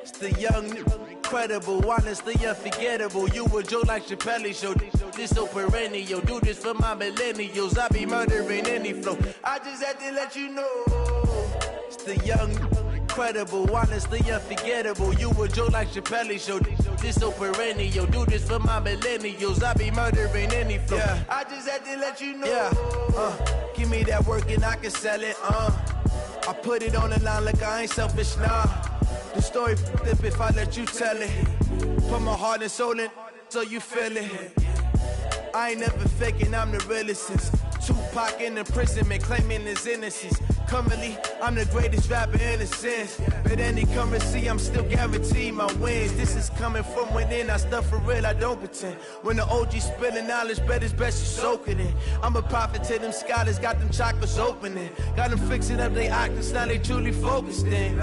It's the young, incredible, honestly unforgettable. You a joke like Chappelle Show. This so perennial. Do this for my millennials. I be murdering any flow. I just had to let you know. It's the young, incredible, honestly unforgettable. You a joke like Chappelle Show. This so perennial. Do this for my millennials. I be murdering any flow. Yeah. I just had to let you know. Yeah. Give me that work and I can sell it. I put it on the line like I ain't selfish, nah. The story flip if I let you tell it. Put my heart and soul in so you feel it. I ain't never faking, I'm the realest since Tupac in imprisonment, claiming his innocence. Currently, I'm the greatest rapper in a sense. But any currency, I'm still guaranteed my wins. This is coming from within, I stuff for real, I don't pretend. When the OG spilling knowledge, bet it's best you soak it in. I'm a prophet to them scholars, got them chakras opening. Got them fixing up their octaves, now they truly focused in.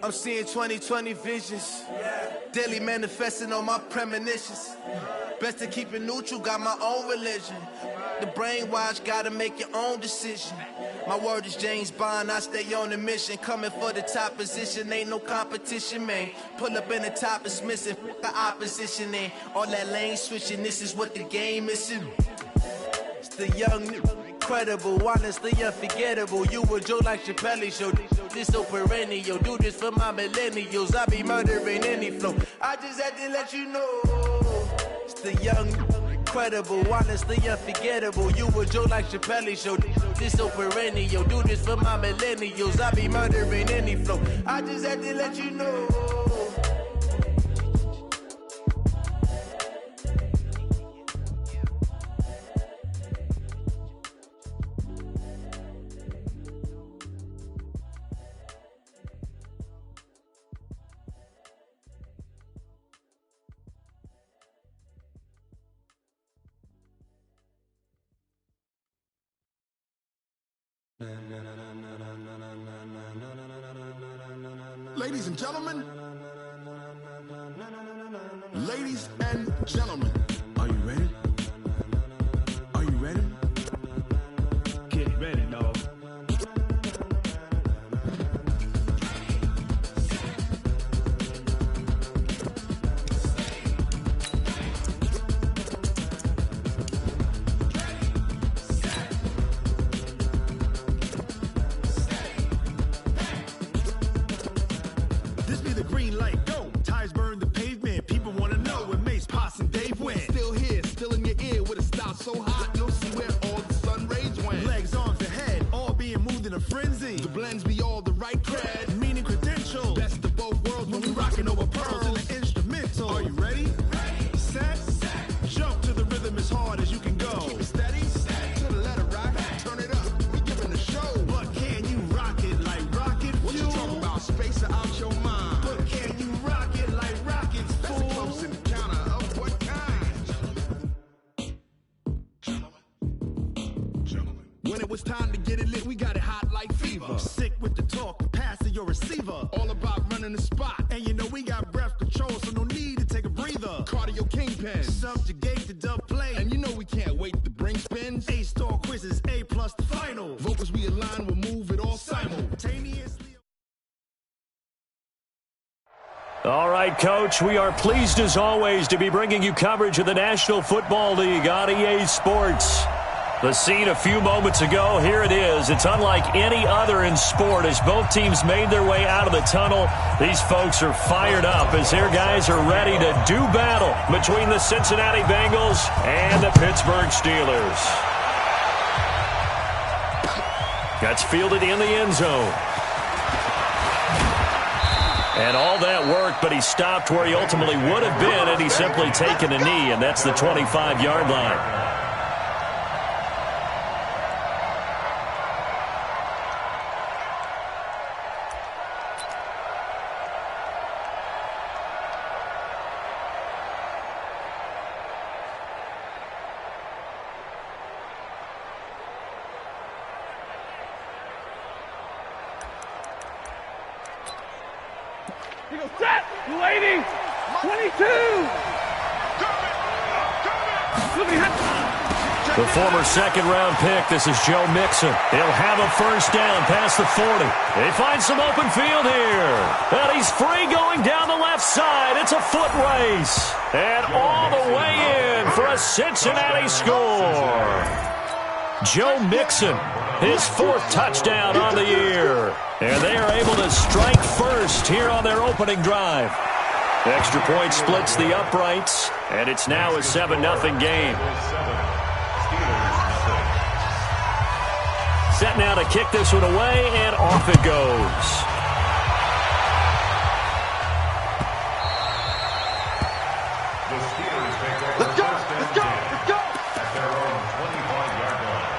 I'm seeing 2020 visions, daily manifesting on my premonitions. Best to keep it neutral, got my own religion. The brainwash, gotta make your own decision. My word is James Bond, I stay on a mission. Coming for the top position, ain't no competition, man. Pull up in the top, it's missing, the opposition, ain't all that lane switching, this is what the game is. It's the young, incredible, honestly unforgettable. You a joke like Chappelle Show. This so perennial. Do this for my millennials. I be murdering any flow. I just had to let you know. It's the young, incredible, honestly unforgettable. You a joke like Chappelle Show. This so perennial. Do this for my millennials. I be murdering any flow. I just had to let you know. Ladies and gentlemen, ladies and gentlemen, are you ready? Are you ready? Get ready, dog. This be the green light, go. Tires burn the pavement. People wanna know where Mace, Poss, and Dave went. Still here, still in your ear with a style so hot, you'll see where all the sun rays went. Legs, arms, and head, all being moved in a frenzy. The blends be all the right cred, meaning credentials. Best of both worlds when we rockin' over pearls in the instrumental. Are you ready? Ready. Set. Jump to the rhythm as hard as you can go. Keep it steady. To the letter right. Turn it up. We giving the show. But can you rock it like rocket fuel? What you talking about? Space or out your mind? But can you rock it like rockets, fool? That's a close encounter of what kind? Gentlemen. When it was time to get it lit, we got it hot like fever. Sick with the talk, pass to your receiver. All about running the spot. And you know we got breath control, so no need to take a breather. Cardio kingpin, subjugate the dub play. And you know we can't wait to bring spins. A-star quizzes, A+ the final. Vocals we align, we'll move it all simultaneously. All right, Coach, we are pleased as always to be bringing you coverage of the National Football League on EA Sports. The scene a few moments ago, here it is. It's unlike any other in sport as both teams made their way out of the tunnel. These folks are fired up as their guys are ready to do battle between the Cincinnati Bengals and the Pittsburgh Steelers. That's fielded in the end zone. And all that work, but he stopped where he ultimately would have been had he simply taken a knee, and that's the 25-yard line. Set, ladies, The former second-round pick, this is Joe Mixon. He'll have a first down past the 40. They find some open field here. And he's free going down the left side. It's a foot race. And all the way in for a Cincinnati score. Joe Mixon, his fourth touchdown on the year. And they are able to strike first here on their opening drive. Extra point splits the uprights, and it's now a 7-0 game. Set now to kick this one away, and off it goes. Let's go! Let's go! Let's go! At their own 25-yard line.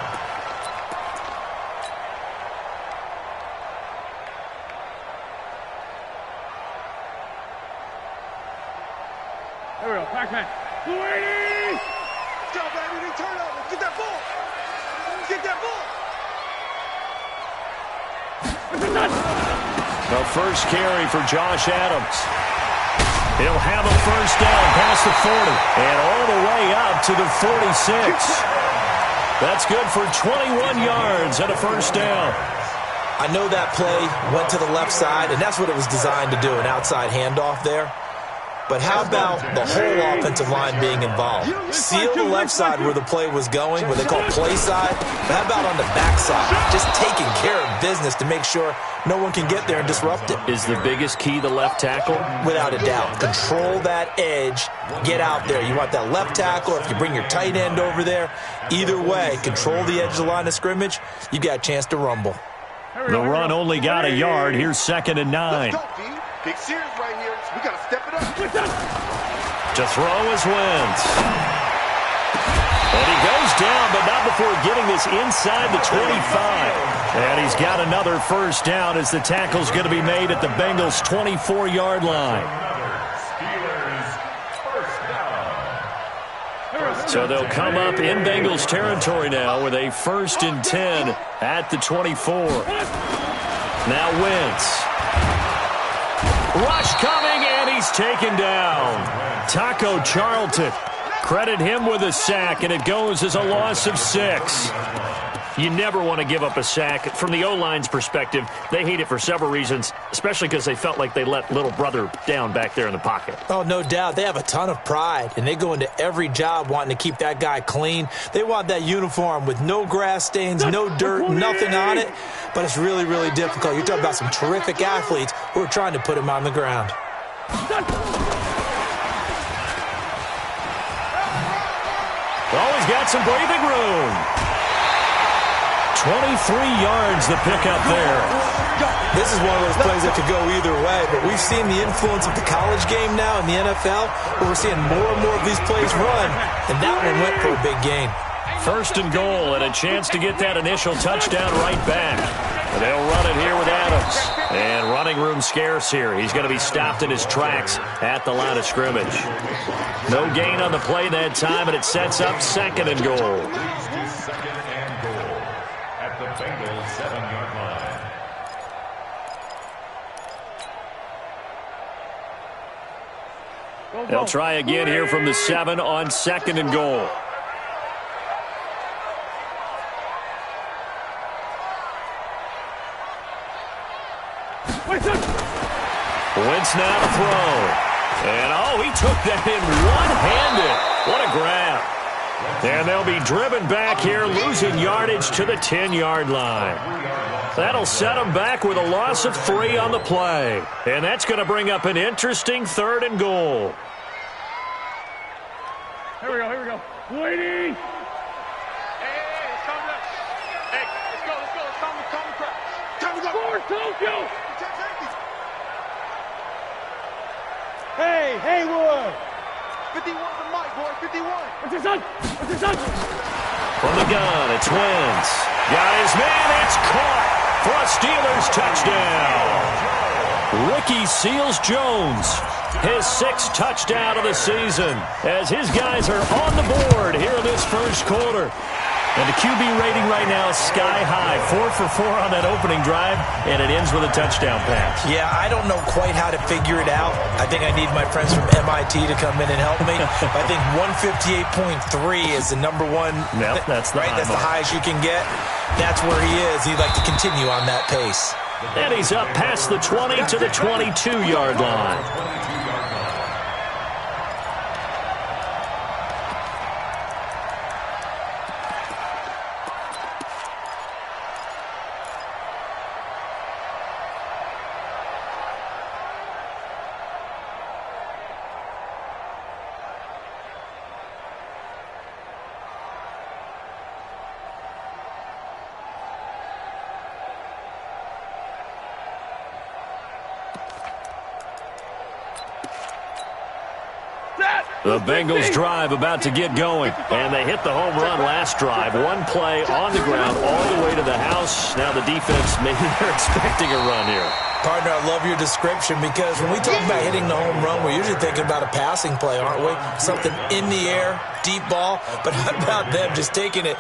There we go. Pac-Man. 280! Let's go, baby. We turn over. Get that ball. Get that ball. The first carry for Josh Adams. He'll have a first down past the 40 and all the way up to the 46. That's good for 21 yards and a first down. I know that play went to the left side, and that's what it was designed to do, an outside handoff there. But how about the whole offensive line being involved? Seal the left side where the play was going, what they call play side. But how about on the back side? Just taking care of business to make sure no one can get there and disrupt it. Is the biggest key the left tackle? Without a doubt. Control that edge. Get out there. You want that left tackle, or if you bring your tight end over there. Either way, control the edge of the line of scrimmage. You got a chance to rumble. The run only got a yard. Here's 2nd and 9. Big series right here. We got to step it up. To throw is Wentz. And he goes down, but not before getting this inside the 25. And he's got another first down as the tackle's going to be made at the Bengals' 24-yard line. So they'll come up in Bengals territory now with a 1st and 10 at the 24. Now Wentz. Rush coming, and he's taken down. Taco Charlton. Credit him with a sack, and it goes as a loss of 6. You never want to give up a sack. From the O-line's perspective, they hate it for several reasons, especially because they felt like they let little brother down back there in the pocket. Oh, no doubt. They have a ton of pride, and they go into every job wanting to keep that guy clean. They want that uniform with no grass stains, no dirt, nothing on it. But it's really, really difficult. You're talking about some terrific athletes who are trying to put him on the ground. Always got some breathing room. 23 yards the pickup there. This is one of those plays that could go either way, but we've seen the influence of the college game now in the NFL, where we're seeing more and more of these plays run, and that one went for a big gain. 1st and goal, and a chance to get that initial touchdown right back. And they'll run it here with Adams. And running room scarce here. He's going to be stopped in his tracks at the line of scrimmage. No gain on the play that time, and it sets up 2nd and goal. At the Bengals 7-yard line. They'll try again here from the 7 on 2nd and goal. Wentz now to throw. And, oh, he took that in one-handed. What a grab. And they'll be driven back here, losing yardage to the 10-yard line. That'll set them back with a loss of 3 on the play. And that's going to bring up an interesting 3rd and goal. Here we go. Waiting! Hey, it's time to... Hey, let's go. It's time to crash. Time to go. Forward, Tokyo! Hey, Haywood! 51 for Mike, boy, 51. What's his son? From the gun, it's Wentz. Got his man, it's caught for a Steelers touchdown. Ricky Seals-Jones, his 6th touchdown of the season, as his guys are on the board here in this 1st quarter. And the QB rating right now is sky high. 4 for 4 on that opening drive, and it ends with a touchdown pass. Yeah, I don't know quite how to figure it out. I think I need my friends from MIT to come in and help me. But I think 158.3 is the number one. Yep, that's the right. That's the highest you can get. That's where he is. He'd like to continue on that pace. And he's up past the 20 to the 22-yard line. The Bengals drive about to get going, and they hit the home run last drive. One play on the ground all the way to the house. Now the defense, maybe they're expecting a run here. Partner, I love your description because when we talk about hitting the home run, we're usually thinking about a passing play, aren't we? Something in the air, deep ball. But how about them just taking it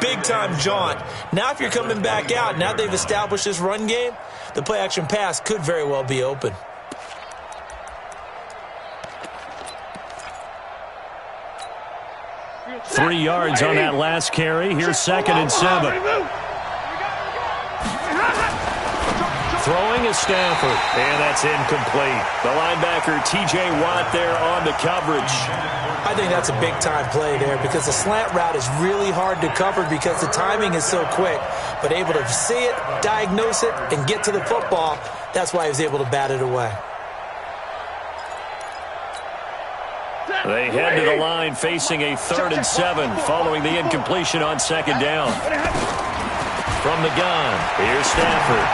big-time jaunt? Now if you're coming back out, now they've established this run game, the play-action pass could very well be open. Three yards on that last carry. Here's 2nd and 7. Throwing is Stafford, and that's incomplete. The linebacker, T.J. Watt, there on the coverage. I think that's a big-time play there because the slant route is really hard to cover because the timing is so quick. But able to see it, diagnose it, and get to the football, that's why he was able to bat it away. They head to the line facing a 3rd and 7 following the incompletion on 2nd down. From the gun, here's Stafford.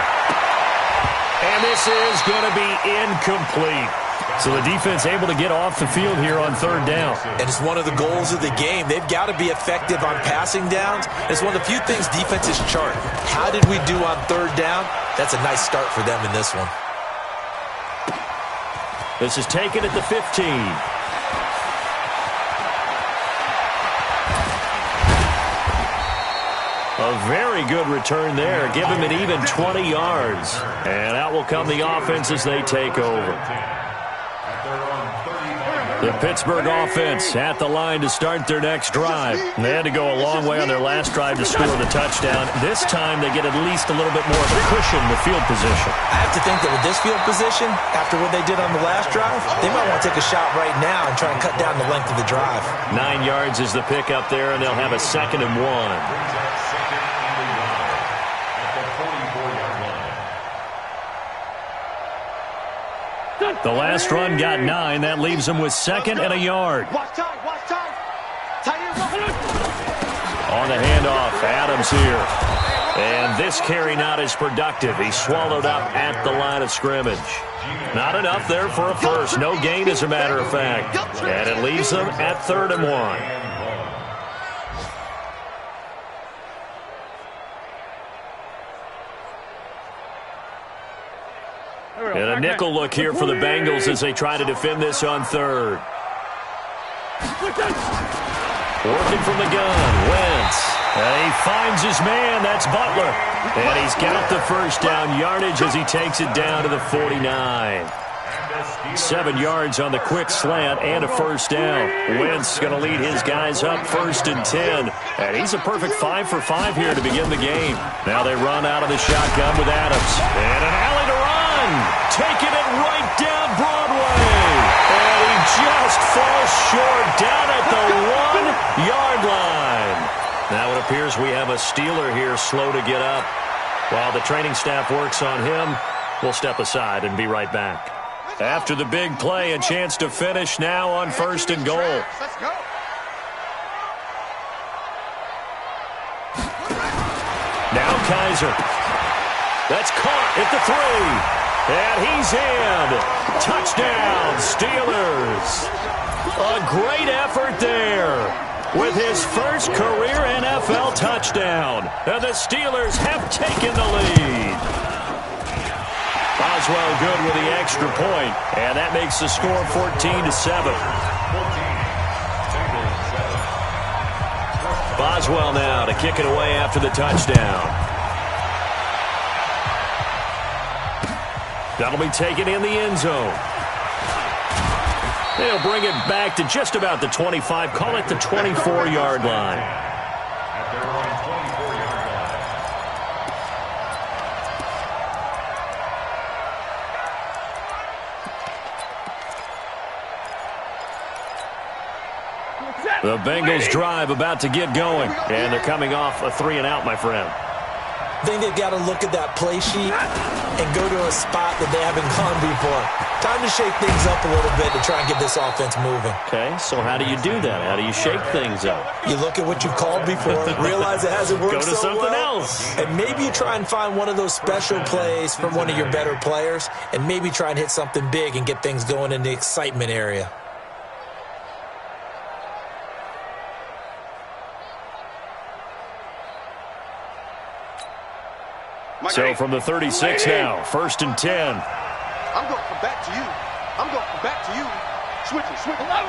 And this is going to be incomplete. So the defense able to get off the field here on 3rd down. And it's one of the goals of the game. They've got to be effective on passing downs. It's one of the few things defenses chart. How did we do on 3rd down? That's a nice start for them in this one. This is taken at the 15. A very good return there. Give him an even 20 yards. And out will come the offense as they take over. The Pittsburgh offense at the line to start their next drive. They had to go a long way on their last drive to score the touchdown. This time they get at least a little bit more of a cushion with field position. I have to think that with this field position, after what they did on the last drive, they might want to take a shot right now and try and cut down the length of the drive. 9 yards is the pickup there, and they'll have a 2nd and 1. The last run got 9. That leaves them with 2nd and a yard. On the handoff, Adams here. And this carry not as productive. He's swallowed up at the line of scrimmage. Not enough there for a first. No gain, as a matter of fact. And it leaves them at 3rd and 1. And a nickel look here for the Bengals as they try to defend this on 3rd. Working from the gun, Wentz. And he finds his man, that's Butler. And he's got the first down yardage as he takes it down to the 49. 7 yards on the quick slant and a first down. Wentz going to lead his guys up 1st and 10. And he's a perfect 5 for 5 here to begin the game. Now they run out of the shotgun with Adams. And an alley to run. Taking it right down Broadway. And he just falls short down at the 1-yard line. Now it appears we have a Steeler here slow to get up. While the training staff works on him, we'll step aside and be right back. After the big play, a chance to finish now on 1st and goal. Let's go. Now Kaiser. That's caught at the 3. And he's in. Touchdown, Steelers. A great effort there with his first career NFL touchdown. And the Steelers have taken the lead. Boswell good with the extra point, and that makes the score 14-7. Boswell now to kick it away after the touchdown. That'll be taken in the end zone. They'll bring it back to just about the 25. Call it the 24-yard line. The Bengals drive about to get going, and they're coming off a 3-and-out, my friend. I think they've got to look at that play sheet and go to a spot that they haven't gone before. Time to shake things up a little bit to try and get this offense moving. Okay, so how do you do that? How do you shake things up? You look at what you've called before, realize it hasn't worked so well. Go to something else. And maybe you try and find one of those special plays from one of your better players, and maybe try and hit something big and get things going in the excitement area. So from the 36 now, 1st and 10. I'm going from back to you. I'm going from back to you. Switch it, switch it. 11.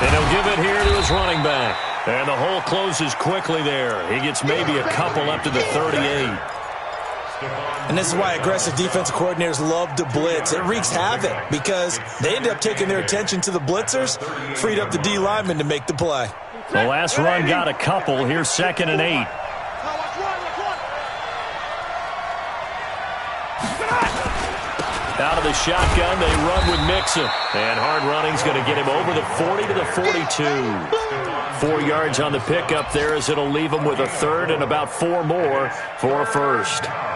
And he'll give it here to his running back. And the hole closes quickly there. He gets maybe a couple up to the 38. And this is why aggressive defensive coordinators love to blitz. It wreaks havoc because they end up taking their attention to the blitzers, freed up the D lineman to make the play. The last run got a couple. Here's 2nd and 8. Out of the shotgun, they run with Mixon. And hard running's going to get him over the 40 to the 42. 4 yards on the pickup there as it'll leave him with a 3rd and about 4 more for a 1st.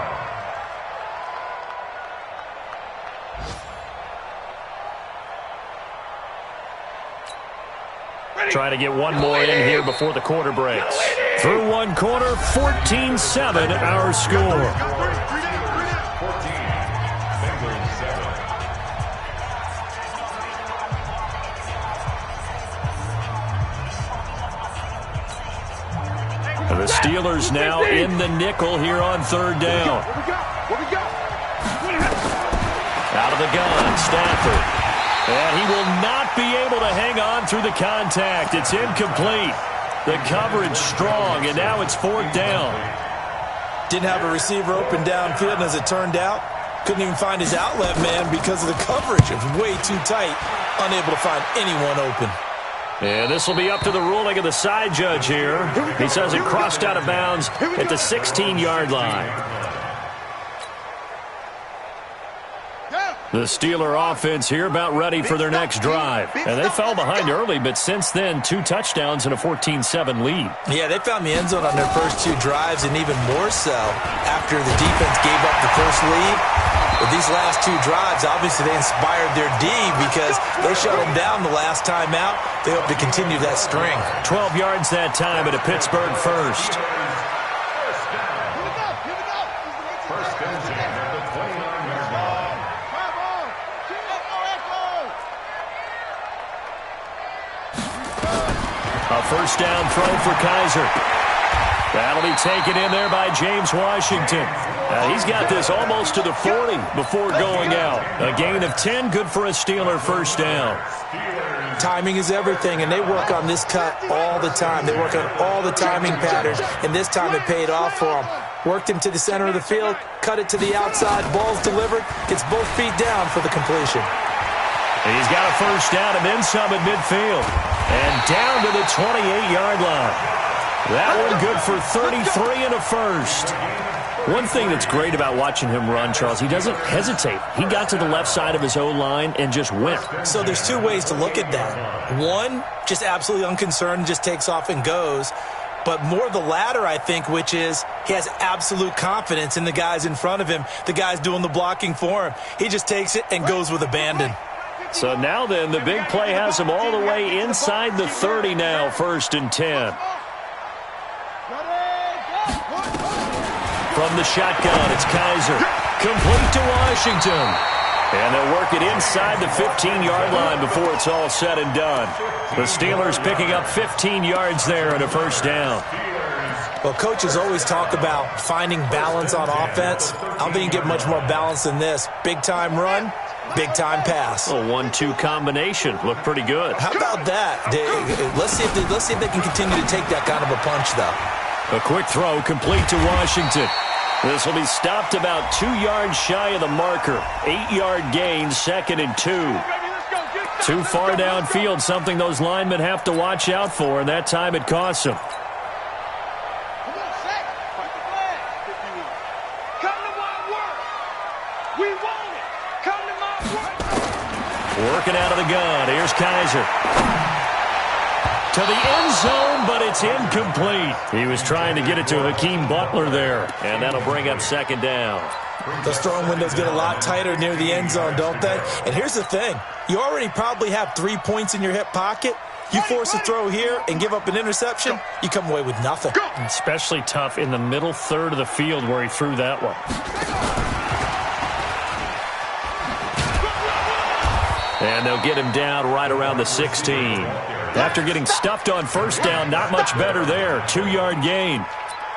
Trying to get one more in here before the quarter breaks. Through one quarter, 14-7 our score. And the Steelers now in the nickel here on 3rd down. Out of the gun, Stafford. And he will not be able to hang on through the contact. It's incomplete. The coverage strong, and now it's 4th down. Didn't have a receiver open downfield, and as it turned out, couldn't even find his outlet man because of the coverage. It was way too tight, unable to find anyone open. And this will be up to the ruling of the side judge here. He says it crossed out of bounds at the 16-yard line. The Steeler offense here about ready for their next drive. And they fell behind early, but since then, 2 touchdowns and a 14-7 lead. Yeah, they found the end zone on their first 2 drives, and even more so after the defense gave up the first lead. With these last 2 drives, obviously they inspired their D because they shut them down the last time out. They hope to continue that string. 12 yards that time at a Pittsburgh 1st. A 1st down throw for Kaiser. That'll be taken in there by James Washington. He's got this almost to the 40 before going out. A gain of 10, good for a Steeler 1st down. Timing is everything, and they work on this cut all the time. They work on all the timing patterns, and this time it paid off for them. Worked him to the center of the field, cut it to the outside, ball's delivered, gets both feet down for the completion. He's got a 1st down and then some at midfield. And down to the 28-yard line. That one good for 33 and a 1st. One thing that's great about watching him run, Charles, he doesn't hesitate. He got to the left side of his O-line and just went. So there's 2 ways to look at that. One, just absolutely unconcerned, just takes off and goes. But more the latter, I think, which is he has absolute confidence in the guys in front of him, the guys doing the blocking for him. He just takes it and goes with abandon. So now then, the big play has him all the way inside the 30 now, 1st and 10. From the shotgun, it's Kaiser. Complete to Washington. And they'll work it inside the 15-yard line before it's all said and done. The Steelers picking up 15 yards there and a 1st down. Well, coaches always talk about finding balance on offense. I don't think you get much more balance than this. Big-time run, Big-time pass. A 1-2 combination. Looked pretty good. How about that? Let's see if they can continue to take that kind of a punch, though. A quick throw complete to Washington. This will be stopped about 2 yards shy of the marker. 8-yard gain, 2nd and 2. Too far downfield, something those linemen have to watch out for, and that time it costs them. Working out of the gun. Here's Kaiser. To the end zone, but it's incomplete. He was trying to get it to Hakeem Butler there, and that'll bring up 2nd down. Those throwing windows get a lot tighter near the end zone, don't they? And here's the thing. You already probably have 3 points in your hip pocket. You force a throw here and give up an interception, you come away with nothing. Especially tough in the middle third of the field where he threw that one. And they'll get him down right around the 16. After getting stuffed on 1st down, not much better there. 2-yard gain.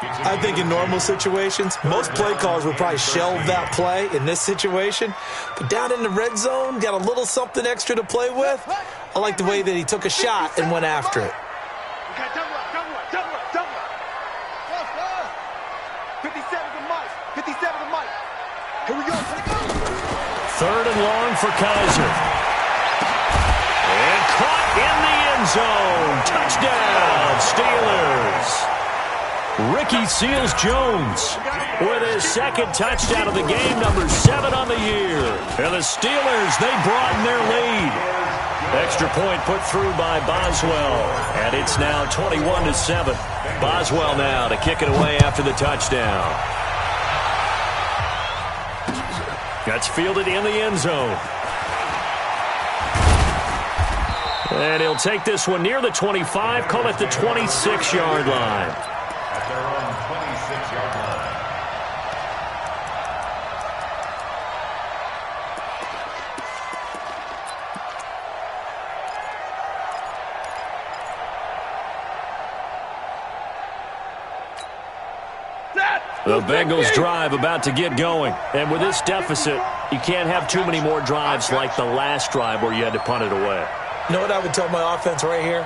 I think in normal situations, most play callers would probably shelve that play in this situation. But down in the red zone, got a little something extra to play with. I like the way that he took a shot and went after it. Okay, double up. 57 to Mike. 57 to Mike. Here we go. 3rd and long for Kaiser. And caught in the end zone. Touchdown, Steelers. Ricky Seals-Jones with his 2nd touchdown of the game, number 7 on the year. And the Steelers, they broaden their lead. Extra point put through by Boswell. And it's now 21-7. Boswell now to kick it away after the touchdown. That's fielded in the end zone. And he'll take this one near the 25, call it the 26-yard line. At their own 26-yard line. The Bengals drive about to get going. And with this deficit, you can't have too many more drives like the last drive where you had to punt it away. You know what I would tell my offense right here?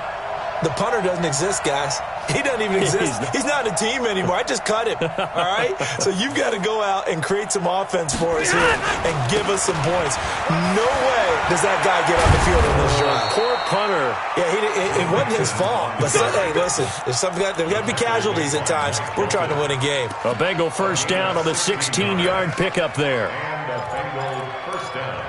The punter doesn't exist, guys. He doesn't even exist. He's not a team anymore. I just cut him, all right? So you've got to go out and create some offense for us here and give us some points. No way does that guy get on the field on this drive. Poor punter. Yeah, it wasn't his fault. But, hey, listen, there's got to be casualties at times. We're trying to win a game. A Bengal 1st down on the 16-yard pickup there. And a Bengal 1st down.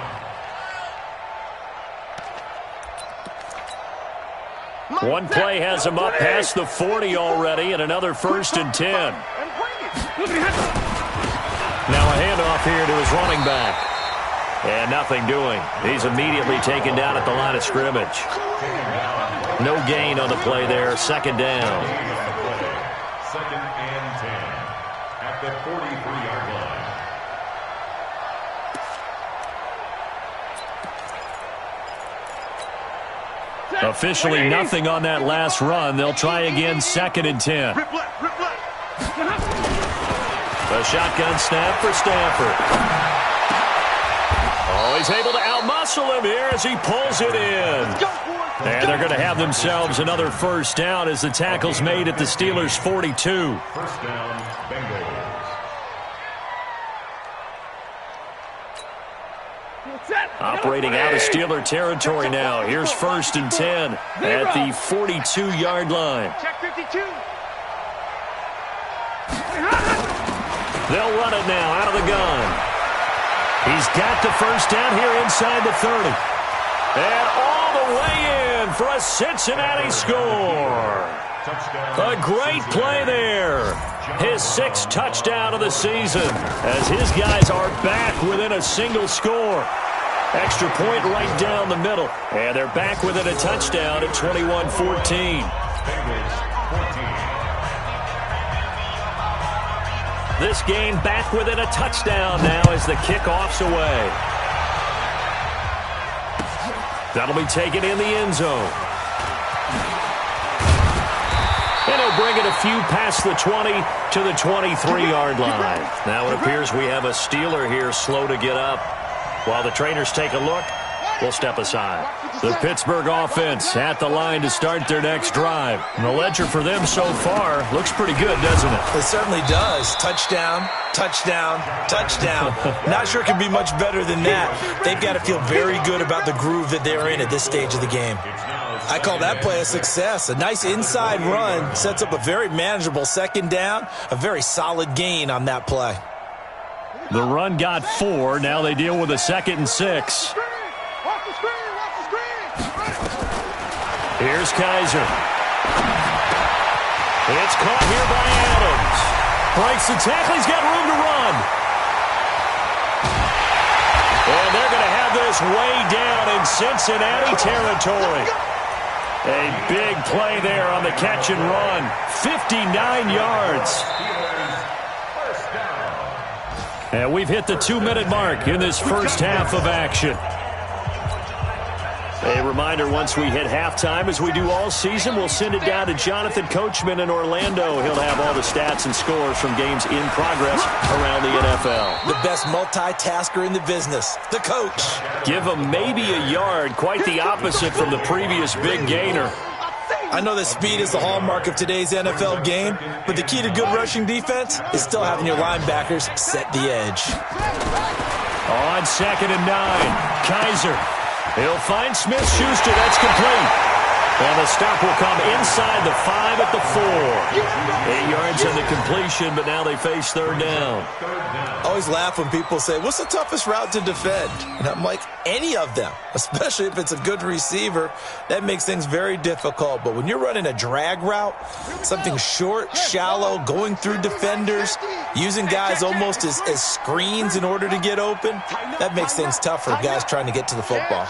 One play has him up past the 40 already, and another 1st and 10. Now a handoff here to his running back. And nothing doing. He's immediately taken down at the line of scrimmage. No gain on the play there. 2nd down. 2nd and 10 at the 43-yard line. Officially nothing on that last run. They'll try again, 2nd and 10. A shotgun snap for Stanford. Oh, he's able to outmuscle him here as he pulls it in. And they're going to have themselves another 1st down as the tackle's made at the Steelers' 42. 1st down, Bengals. Operating out of Steeler territory now. Here's 1st and 10 at the 42-yard line. Check 52. They'll run it now out of the gun. He's got the 1st down here inside the 30. And all the way in for a Cincinnati score. A great play there. His 6th touchdown of the season as his guys are back within a single score. Extra point right down the middle. And they're back within a touchdown at 21-14. This game back within a touchdown now as the kickoff's away. That'll be taken in the end zone. And he'll bring it a few past the 20 to the 23-yard line. Now it appears we have a Steeler here slow to get up. While the trainers take a look, we'll step aside. The Pittsburgh offense at the line to start their next drive. And the ledger for them so far looks pretty good, doesn't it? It certainly does. Touchdown, touchdown, touchdown. Not sure it can be much better than that. They've got to feel very good about the groove that they're in at this stage of the game. I call that play a success. A nice inside run sets up a very manageable second down, a very solid gain on that play. The run got 4. Now they deal with a 2nd and 6. Here's Kaiser. It's caught here by Adams. Breaks the tackle. He's got room to run. And they're going to have this way down in Cincinnati territory. A big play there on the catch and run. 59 yards. And we've hit the 2-minute mark in this first half of action. A reminder, once we hit halftime, as we do all season, we'll send it down to Jonathan Coachman in Orlando. He'll have all the stats and scores from games in progress around the NFL. The best multitasker in the business, the coach. Give him maybe a yard, quite the opposite from the previous big gainer. I know that speed is the hallmark of today's NFL game, but the key to good rushing defense is still having your linebackers set the edge. On 2nd and 9, Kaiser. He'll find Smith-Schuster. That's complete. And the stop will come inside the 5 at the 4. 8 yards on the completion, but now they face 3rd down. I always laugh when people say, what's the toughest route to defend? And I'm like, any of them, especially if it's a good receiver. That makes things very difficult. But when you're running a drag route, something short, shallow, going through defenders, using guys almost as screens in order to get open, that makes things tough for guys trying to get to the football.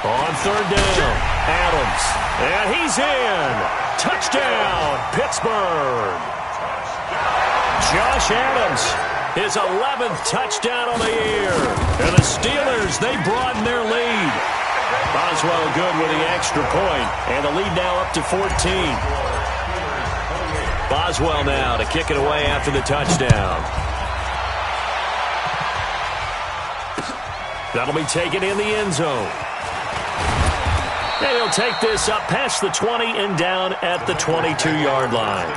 On 3rd down, Adams. And he's in. Touchdown, Pittsburgh. Josh Adams, his 11th touchdown on the year. And the Steelers, they broaden their lead. Boswell good with the extra point. And the lead now up to 14. Boswell now to kick it away after the touchdown. That'll be taken in the end zone. And he'll take this up past the 20 and down at the 22-yard line.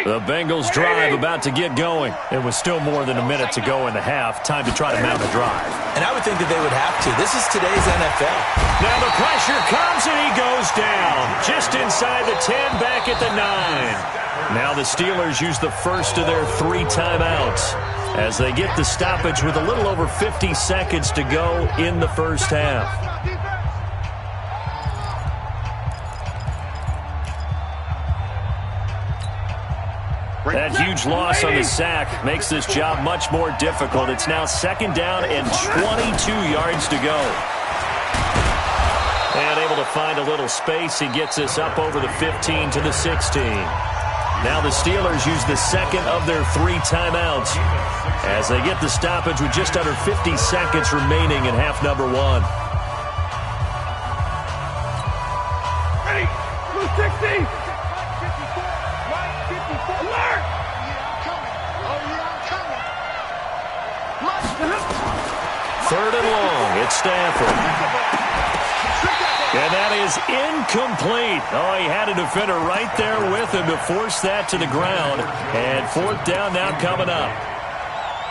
The Bengals drive about to get going. It was still more than a minute to go in the half. Time to try to mount a drive. And I would think that they would have to. This is today's NFL. Now the pressure comes and he goes down. Just inside the 10, back at the 9. Now the Steelers use the first of their 3 timeouts as they get the stoppage with a little over 50 seconds to go in the first half. That huge loss on the sack makes this job much more difficult. It's now 2nd down and 22 yards to go. And able to find a little space. He gets us up over the 15 to the 16. Now the Steelers use the 2nd of their 3 timeouts as they get the stoppage with just under 50 seconds remaining in half number 1. Ready, blue 60. Third and long, it's Stafford. And that is incomplete. Oh, he had a defender right there with him to force that to the ground. And 4th down now coming up.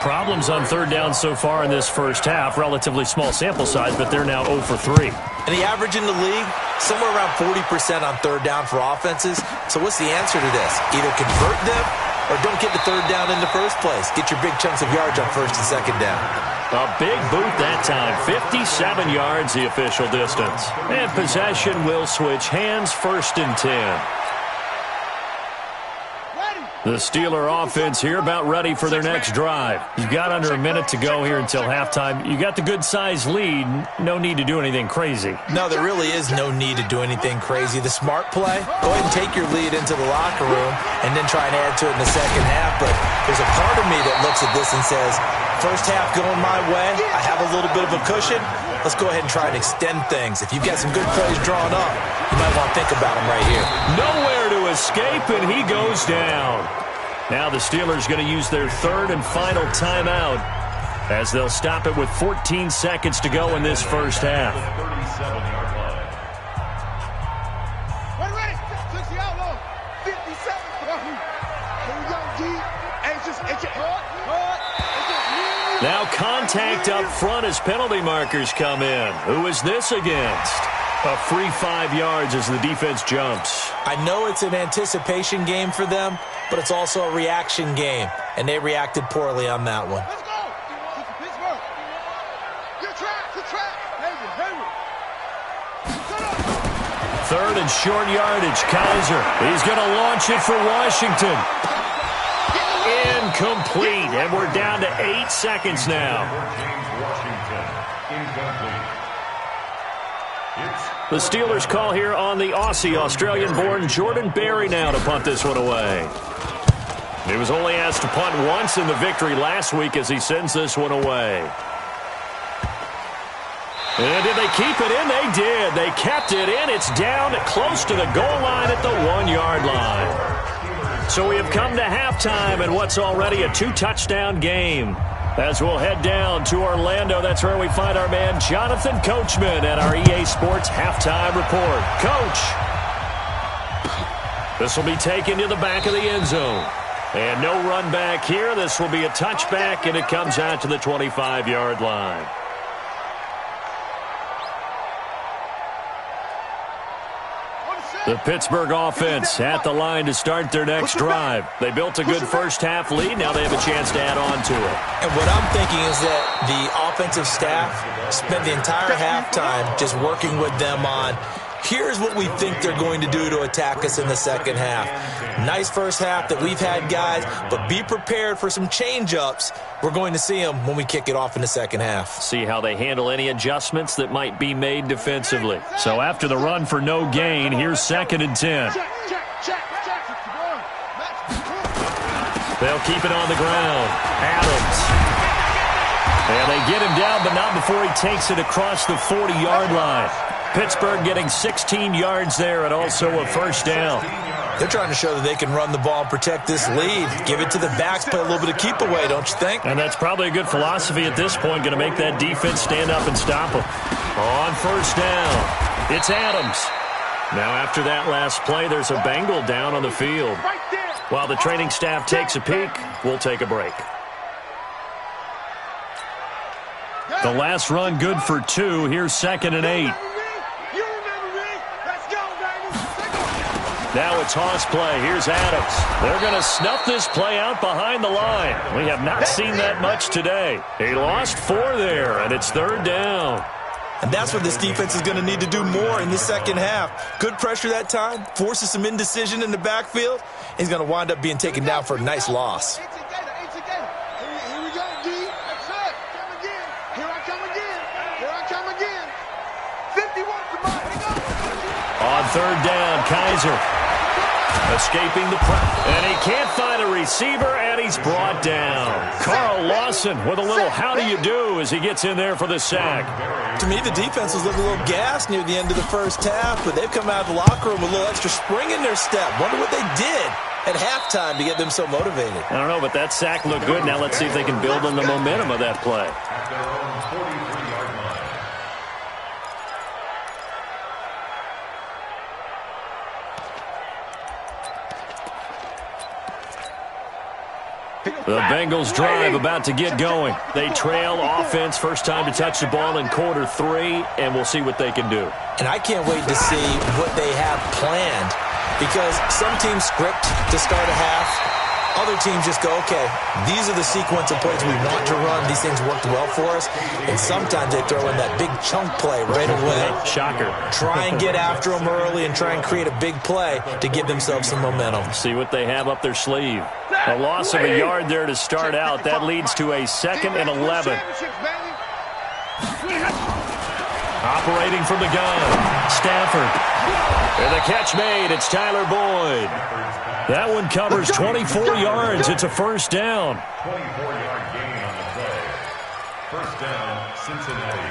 Problems on 3rd down so far in this first half. Relatively small sample size, but they're now 0 for 3. And the average in the league, somewhere around 40% on 3rd down for offenses. So what's the answer to this? Either convert them or don't get the 3rd down in the first place. Get your big chunks of yards on 1st and 2nd down. A big boot that time. 57 yards the official distance. And possession will switch hands, 1st and 10. Ready. The Steeler offense here about ready for their next drive. You've got under a minute to go here until halftime. You got the good-sized lead. No need to do anything crazy. No, there really is no need to do anything crazy. The smart play, go ahead and take your lead into the locker room and then try and add to it in the second half. But there's a part of me that looks at this and says, first half going my way, I have a little bit of a cushion. Let's go ahead and try and extend things. If you've got some good plays drawn up, you might want to think about them right here. Nowhere to escape, and he goes down. Now the Steelers going to use their third and final timeout as they'll stop it with 14 seconds to go in this first half. 37-yard line. Ready. 60 outlaw. 57. Here we go, G. Hey, it's just hard. Now contact up front as penalty markers come in. Who is this against? A free 5 yards as the defense jumps. I know it's an anticipation game for them, but it's also a reaction game, and they reacted poorly on that one. Let's go. Pittsburgh. Good track. Third and short yardage, Kaiser. He's going to launch it for Washington. Incomplete, and we're down to 8 seconds now. James Washington, incomplete. The Steelers call here on the Aussie, Australian-born Jordan Berry now to punt this one away. He was only asked to punt once in the victory last week as he sends this one away. And did they keep it in? They did. They kept it in. It's down close to the goal line at the 1-yard line. So we have come to halftime in what's already a 2-touchdown game. As we'll head down to Orlando, that's where we find our man Jonathan Coachman at our EA Sports Halftime Report. Coach, this will be taken to the back of the end zone. And no run back here. This will be a touchback, and it comes out to the 25-yard line. The Pittsburgh offense at the line to start their next drive. They built a good first-half lead. Now they have a chance to add on to it. And what I'm thinking is that the offensive staff spent the entire halftime just working with them on, here's what we think they're going to do to attack us in the second half. Nice first half that we've had, guys, but be prepared for some change-ups. We're going to see them when we kick it off in the second half. See how they handle any adjustments that might be made defensively. So after the run for no gain, here's 2nd and 10. They'll keep it on the ground. Adams. And they get him down, but not before he takes it across the 40-yard line. Pittsburgh getting 16 yards there and also a first down. They're trying to show that they can run the ball and protect this lead. Give it to the backs, play a little bit of keep away, don't you think? And that's probably a good philosophy at this point, going to make that defense stand up and stop them. On first down, it's Adams. Now after that last play, there's a Bengal down on the field. While the training staff takes a peek, we'll take a break. The last run good for 2. Here's 2nd and 8. Now it's Haas play. Here's Adams. They're going to snuff this play out behind the line. We have not seen that much today. He lost 4 there, and it's 3rd down. And that's what this defense is going to need to do more in the second half. Good pressure that time, forces some indecision in the backfield. He's going to wind up being taken down for a nice loss. Here we go, D. That's it. Come again. Here I come again. 51 to mine. On 3rd down, Kaiser escaping the press. And he can't find a receiver, and he's brought down. Carl Lawson with a little how do you do as he gets in there for the sack. To me, the defense was looking a little gassed near the end of the first half, but they've come out of the locker room with a little extra spring in their step. Wonder what they did at halftime to get them so motivated. I don't know, but that sack looked good. Now let's see if they can build on the momentum of that play. At their own 43-yard line. The Bengals drive about to get going. They trail offense, first time to touch the ball in quarter 3, and we'll see what they can do. And I can't wait to see what they have planned, because some teams script to start a half. Other teams just go, okay, these are the sequence of plays we want to run. These things worked well for us. And sometimes they throw in that big chunk play right away. Shocker. Try and get after them early and try and create a big play to give themselves some momentum. See what they have up their sleeve. A loss of a yard there to start out. That leads to a 2nd and 11. Operating from the gun, Stafford. And the catch made. It's Tyler Boyd. That one covers 24 yards. It's a first down. 24-yard gain on the play. First down, Cincinnati.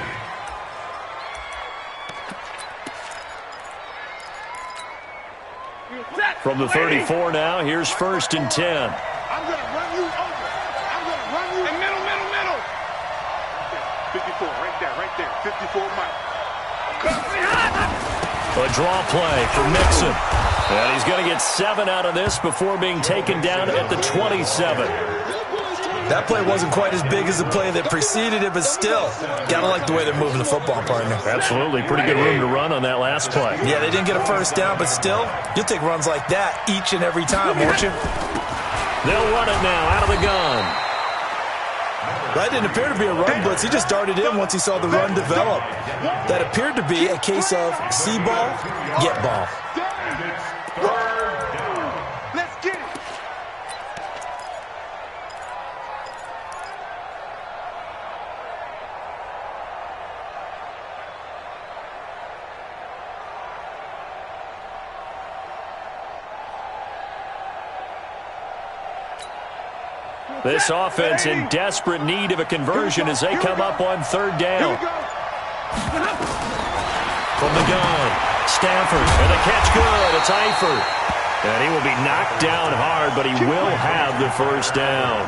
From the 34 now, here's 1st and 10. I'm going to run you over. I'm going to run you. And middle. 54, right there. 54 Mike. A draw play for Mixon. And he's going to get 7 out of this before being taken down at the 27. That play wasn't quite as big as the play that preceded it, but still, gotta like the way they're moving the football, partner. Absolutely. Pretty good room to run on that last play. Yeah, they didn't get a first down, but still, you'll take runs like that each and every time, won't you? They'll run it now out of the gun. That didn't appear to be a run blitz. He just darted in once he saw the run develop. That appeared to be a case of see ball, get ball. Let's get it. This offense in desperate need of a conversion as they come up on 3rd down. From the gun, Stafford, and the catch good. It's Eifert. And he will be knocked down hard, but he will have the first down.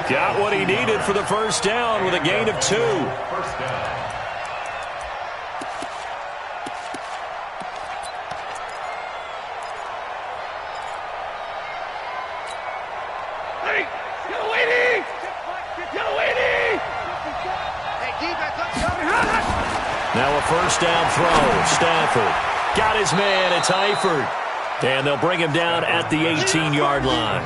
Got what he needed for the first down with a gain of 2. First down. Now a first down throw. Stafford got his man. It's Eifert. And they'll bring him down at the 18-yard line.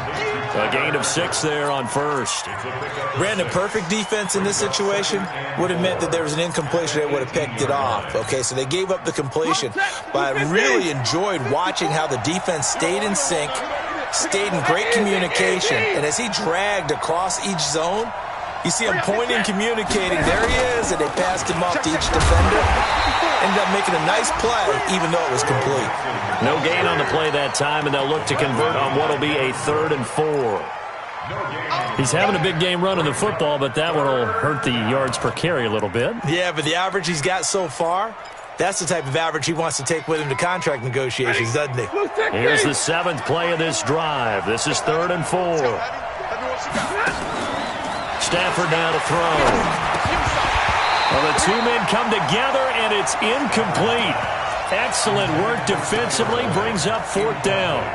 A gain of 6 there on 1st. Brandon, perfect defense in this situation would have meant that there was an incompletion that would have picked it off. Okay, so they gave up the completion. But I really enjoyed watching how the defense stayed in sync, stayed in great communication. And as he dragged across each zone, you see him pointing, communicating. There he is, and they passed him off to each defender. Ended up making a nice play, even though it was complete. No gain on the play that time, and they'll look to convert on what will be a 3rd and 4. He's having a big game running the football, but that one will hurt the yards per carry a little bit. Yeah, but the average he's got so far, that's the type of average he wants to take with him to contract negotiations, doesn't he? Here's the 7th play of this drive. This is 3rd and 4. Stafford now to throw. Well, the 2 men come together, and it's incomplete. Excellent work defensively, brings up 4th down.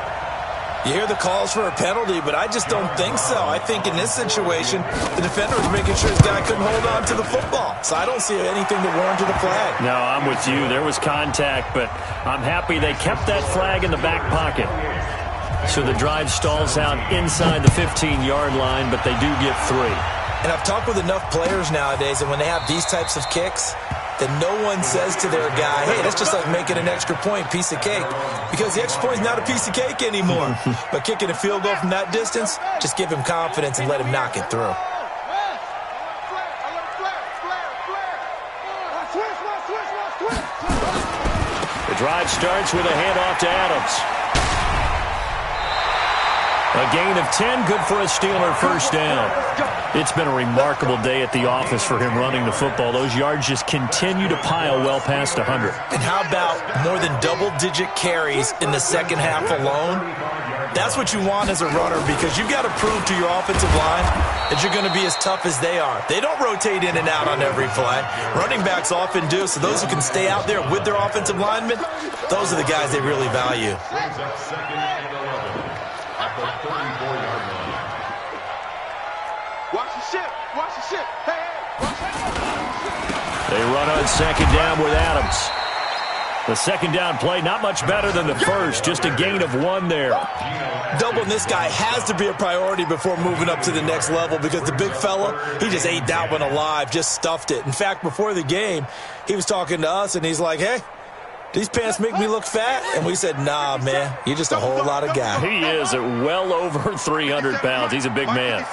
You hear the calls for a penalty, but I just don't think so. I think in this situation, the defender was making sure his guy couldn't hold on to the football. So I don't see anything to warrant a flag. No, I'm with you. There was contact, but I'm happy they kept that flag in the back pocket. So the drive stalls out inside the 15-yard line, but they do get 3. And I've talked with enough players nowadays, and when they have these types of kicks, that no one says to their guy, hey, that's just like making an extra point, piece of cake. Because the extra point is not a piece of cake anymore. But kicking a field goal from that distance, just give him confidence and let him knock it through. The drive starts with a handoff to Adams. A gain of 10, good for a Steeler first down. It's been a remarkable day at the office for him running the football. Those yards just continue to pile well past 100. And how about more than double-digit carries in the second half alone? That's what you want as a runner, because you've got to prove to your offensive line that you're going to be as tough as they are. They don't rotate in and out on every play. Running backs often do, so those who can stay out there with their offensive linemen, those are the guys they really value. Watch the ship. Watch the ship. Hey, watch the ship. They run on second down with Adams. The second down play, not much better than the first, just a gain of 1 there. Doubling this guy has to be a priority before moving up to the next level because the big fella, he just ate that one alive, just stuffed it. In fact, before the game, he was talking to us, and he's like, hey, these pants make me look fat? And we said, nah, man, you're just a whole lot of guy. He is at well over 300 pounds. He's a big man.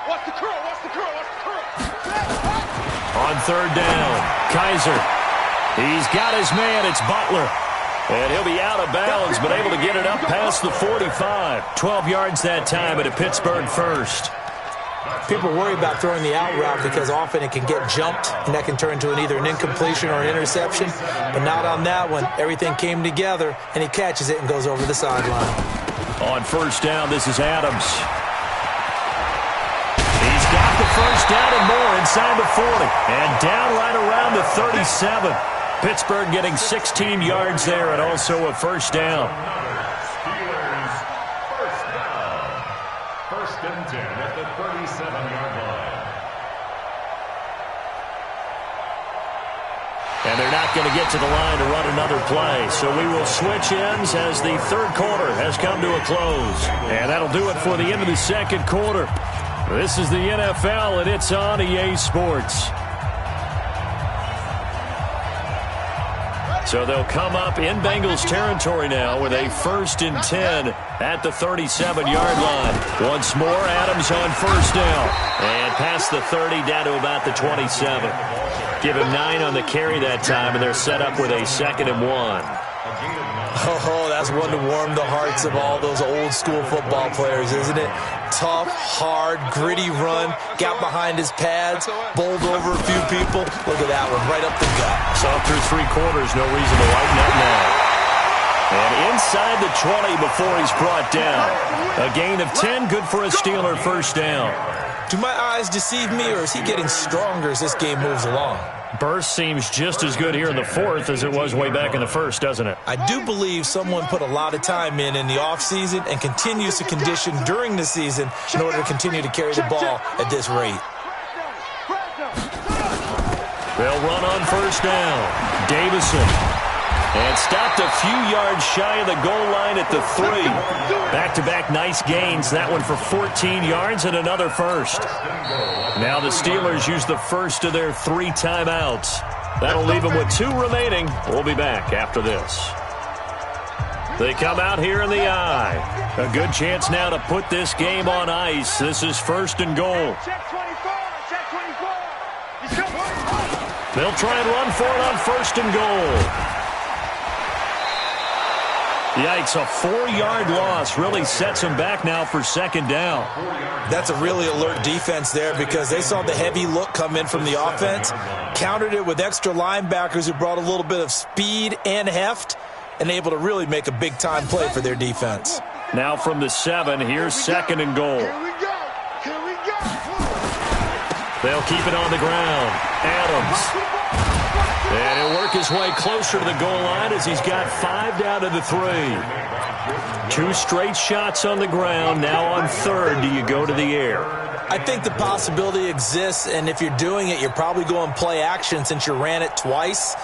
Watch the curl, watch the curl, watch the curl. On third down, Kaiser. He's got his man. It's Butler. And he'll be out of bounds, but able to get it up past the 45. 12 yards that time at a Pittsburgh first. People worry about throwing the out route because often it can get jumped, and that can turn into either an incompletion or an interception. But not on that one. Everything came together, and he catches it and goes over the sideline. On first down, this is Adams. He's got the first down and more inside the 40. And down right around the 37. Pittsburgh getting 16 yards there and also a first down. Steelers first down. First and 10 at the 37-yard line. And they're not going to get to the line to run another play. So we will switch ends as the third quarter has come to a close. And that'll do it for the end of the second quarter. This is the NFL, and it's on EA Sports. So they'll come up in Bengals territory now with a 1st and 10 at the 37-yard line. Once more, Adams on first down. And past the 30 down to about the 27. Give him 9 on the carry that time, and they're set up with a 2nd and 1. Oh, that's one to warm the hearts of all those old-school football players, isn't it? Tough, hard, gritty run, got behind his pads, bowled over a few people. Look at that one, right up the gut. So through 3 quarters, no reason to lighten up now. And inside the 20 before he's brought down. A gain of 10, good for a Steeler first down. Do my eyes deceive me, or is he getting stronger as this game moves along? Burst seems just as good here in the 4th as it was way back in the 1st, doesn't it? I do believe someone put a lot of time in the offseason and continues to condition during the season in order to continue to carry the ball at this rate. They'll run on first down. Davison. And stopped a few yards shy of the goal line at the 3. Back-to-back nice gains. That one for 14 yards and another first. Now the Steelers use the first of their 3 timeouts. That'll leave them with 2 remaining. We'll be back after this. They come out here in the eye. A good chance now to put this game on ice. This is 1st and goal. They'll try and run for it on 1st and goal. Yikes, a 4-yard loss really sets him back now for 2nd down. That's a really alert defense there because they saw the heavy look come in from the offense, countered it with extra linebackers who brought a little bit of speed and heft, and able to really make a big-time play for their defense. Now from the 7, here's 2nd and goal. Here we go. Here we go. They'll keep it on the ground. Adams. And he'll work his way closer to the goal line as he's got 5 down to the 3. 2 straight shots on the ground. Now on 3rd, do you go to the air? I think the possibility exists, and if you're doing it, you're probably going play action since you ran it twice.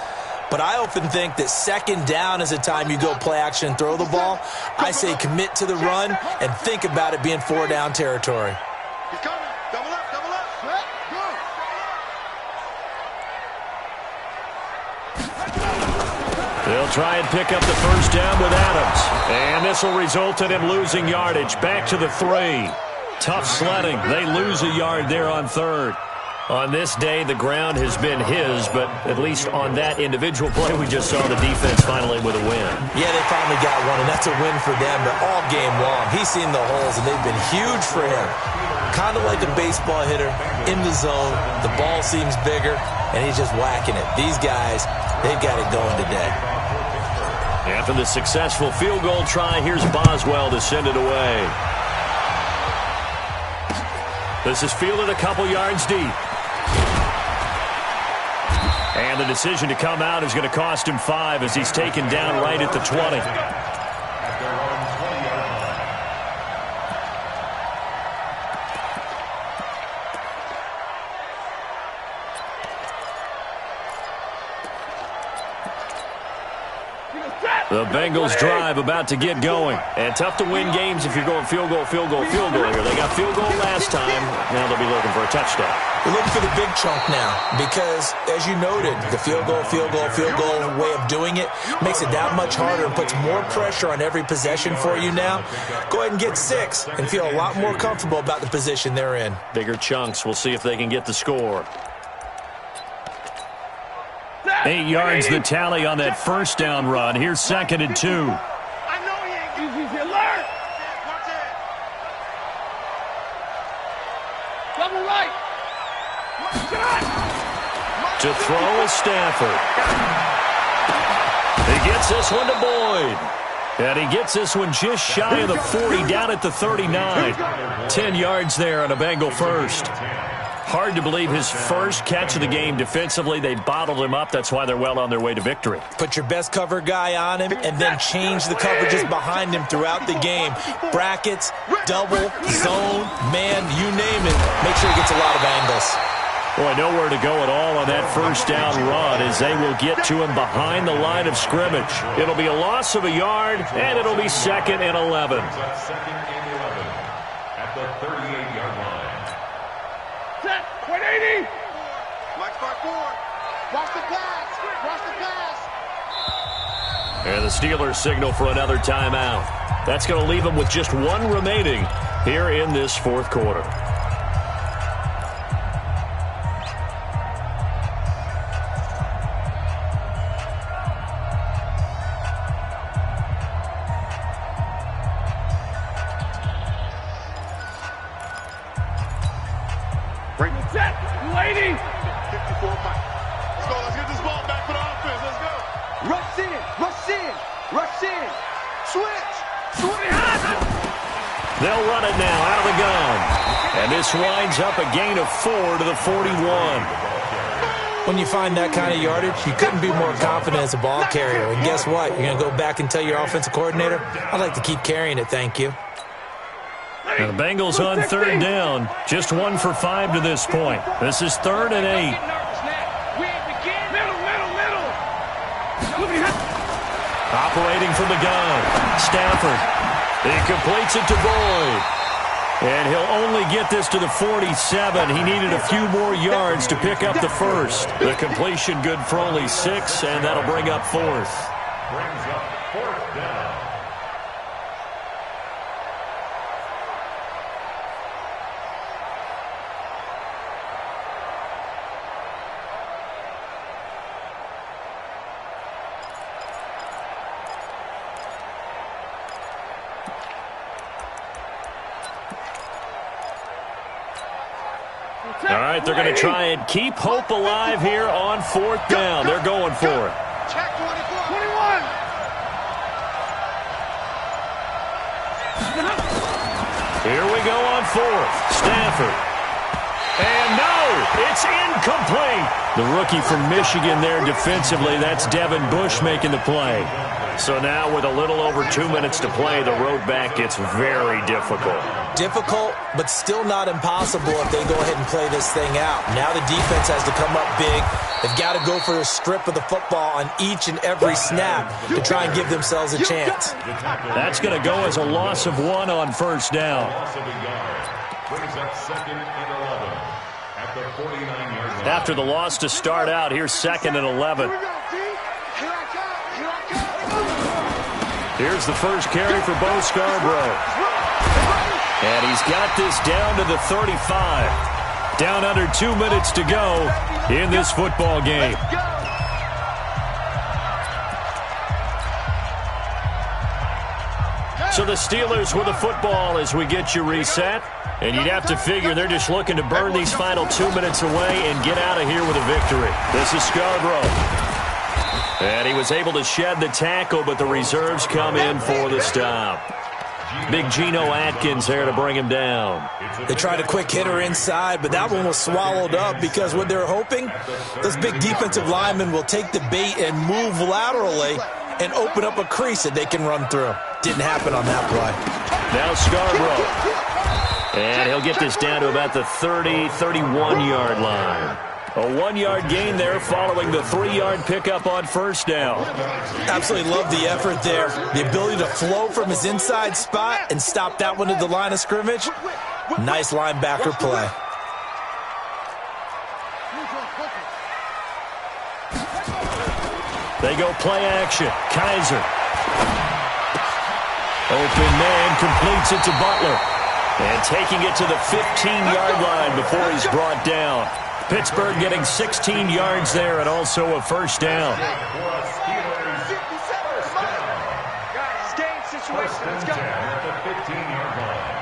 But I often think that 2nd down is the time you go play action and throw the ball. I say commit to the run and think about it being 4-down territory. He's coming. Double up, double up. Set, go. They'll try and pick up the first down with Adams. And this will result in him losing yardage. Back to the 3. Tough sledding. They lose a yard there on 3rd. On this day, the ground has been his, but at least on that individual play, we just saw the defense finally with a win. Yeah, they finally got one, and that's a win for them, but all game long, he's seen the holes, and they've been huge for him. Kind of like a baseball hitter, in the zone, the ball seems bigger, and he's just whacking it. These guys, they've got it going today. After the successful field goal try, here's Boswell to send it away. This is fielded a couple yards deep. And the decision to come out is going to cost him 5 as he's taken down right at the 20. The Bengals drive about to get going. And tough to win games if you're going field goal, field goal, field goal here. They got field goal last time. Now they'll be looking for a touchdown. They're looking for the big chunk now because, as you noted, the field goal way of doing it makes it that much harder and puts more pressure on every possession for you now. Go ahead and get 6 and feel a lot more comfortable about the position they're in. Bigger chunks. We'll see if they can get the score. 8 yards the tally on that first down run. Here's 2nd and 2. I know he ain't easy. Alert! Double right. To throw is Stafford. He gets this one to Boyd. And he gets this one just shy of the 40, down at the 39. 10 yards there on a Bengal first. Hard to believe his first catch of the game defensively. They bottled him up. That's why they're well on their way to victory. Put your best cover guy on him and then change the coverages behind him throughout the game. Brackets, double, zone, man, you name it. Make sure he gets a lot of angles. Boy, nowhere to go at all on that first down run as they will get to him behind the line of scrimmage. It'll be a loss of a yard, and it'll be 2nd and 11. Second and 11 at the 38-yard line. Set. 180. Mike start forward. Watch the pass. Watch the pass. And the Steelers signal for another timeout. That's going to leave them with just 1 remaining here in this 4th quarter. Bring it set. 280. 54 Mike. Let's go. Let's get this ball back for the offense. Let's go. Rush in. Rush in. Rush in. Switch. Switch. They'll run it now out of the gun. And this winds up a gain of 4 to the 41. When you find that kind of yardage, you couldn't be more confident as a ball carrier. And guess what? You're going to go back and tell your offensive coordinator, I'd like to keep carrying it, thank you. And the Bengals on 3rd down. Just 1 for 5 to this point. This is 3rd and 8. Operating from the gun. Stafford. He completes it to Boyd. And he'll only get this to the 47. He needed a few more yards to pick up the first. The completion good for only 6, and that'll bring up 4th. Brings up 4th down. All right, they're going to try and keep hope alive here on 4th down. They're going for it. Check 21. Here we go on 4th. Stafford. And no, it's incomplete. The rookie from Michigan there defensively. That's Devin Bush making the play. So now with a little over 2 minutes to play, the road back gets very difficult. Difficult, but still not impossible if they go ahead and play this thing out. Now the defense has to come up big. They've got to go for a strip of the football on each and every snap to try and give themselves a chance. That's going to go as a loss of 1 on 1st down. Loss of a yard. Brings up 2nd and 11 at the 49-yard line. After the loss to start out, here's 2nd and 11. Here's the first carry for Bo Scarborough. And he's got this down to the 35. Down under 2 minutes to go in this football game. So the Steelers with the football as we get you reset. And you'd have to figure they're just looking to burn these final 2 minutes away and get out of here with a victory. This is Scarborough. And he was able to shed the tackle, but the reserves come in for the stop. Big Geno Atkins there to bring him down. They tried a quick hitter inside, but that one was swallowed up because what they're hoping, those big defensive linemen will take the bait and move laterally and open up a crease that they can run through. Didn't happen on that play. Now Scarborough. And he'll get this down to about the 30, 31-yard line. A 1-yard gain there following the 3-yard pickup on first down. Absolutely love the effort there. The ability to flow from his inside spot and stop that one at the line of scrimmage. Nice linebacker play. They go play action. Kaiser. Open man completes it to Butler. And taking it to the 15-yard line before he's brought down. Pittsburgh getting 16 yards there and also a first down. Guys, game situation. Let's go. At the 15-yard line.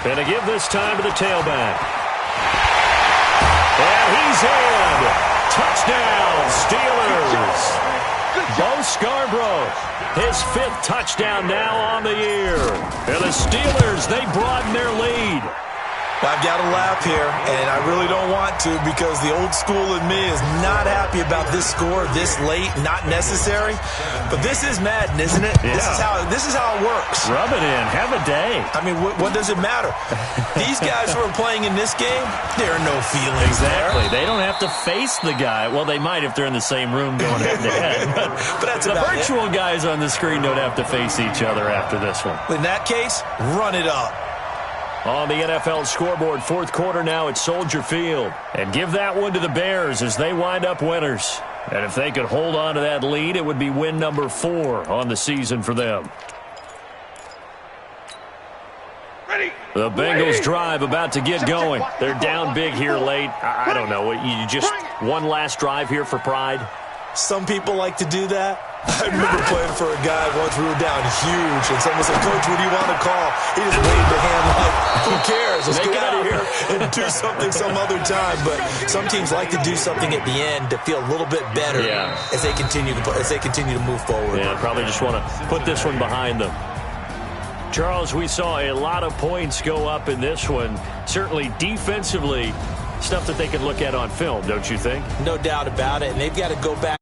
Going to give this time to the tailback. And he's in. Touchdown, Steelers. Bo Scarborough, his 5th touchdown now on the year. And the Steelers, they broaden their lead. I've got to laugh here, and I really don't want to because the old school in me is not happy about this score this late, not necessary. But this is Madden, isn't it? Yeah. This is how it works. Rub it in. Have a day. I mean, what does it matter? These guys who are playing in this game, there are no feelings Exactly. there. They don't have to face the guy. Well, they might if they're in the same room going head-to-head. But that's the about virtual guys on the screen don't have to face each other after this one. In that case, run it up. On the NFL scoreboard, 4th quarter now at Soldier Field. And give that one to the Bears as they wind up winners. And if they could hold on to that lead, it would be win number 4 on the season for them. Ready. The Bengals drive about to get going. They're down big here late. I don't know. You just one last drive here for pride? Some people like to do that. I remember playing for a guy once we were down huge, and someone said, "Coach, what do you want to call?" He just waved a hand like, "Who cares? Let's get out of here and do something some other time." But some teams like to do something at the end to feel a little bit better as they continue to move forward. Yeah, probably just want to put this one behind them. Charles, we saw a lot of points go up in this one. Certainly defensively, stuff that they can look at on film, don't you think? No doubt about it, and they've got to go back.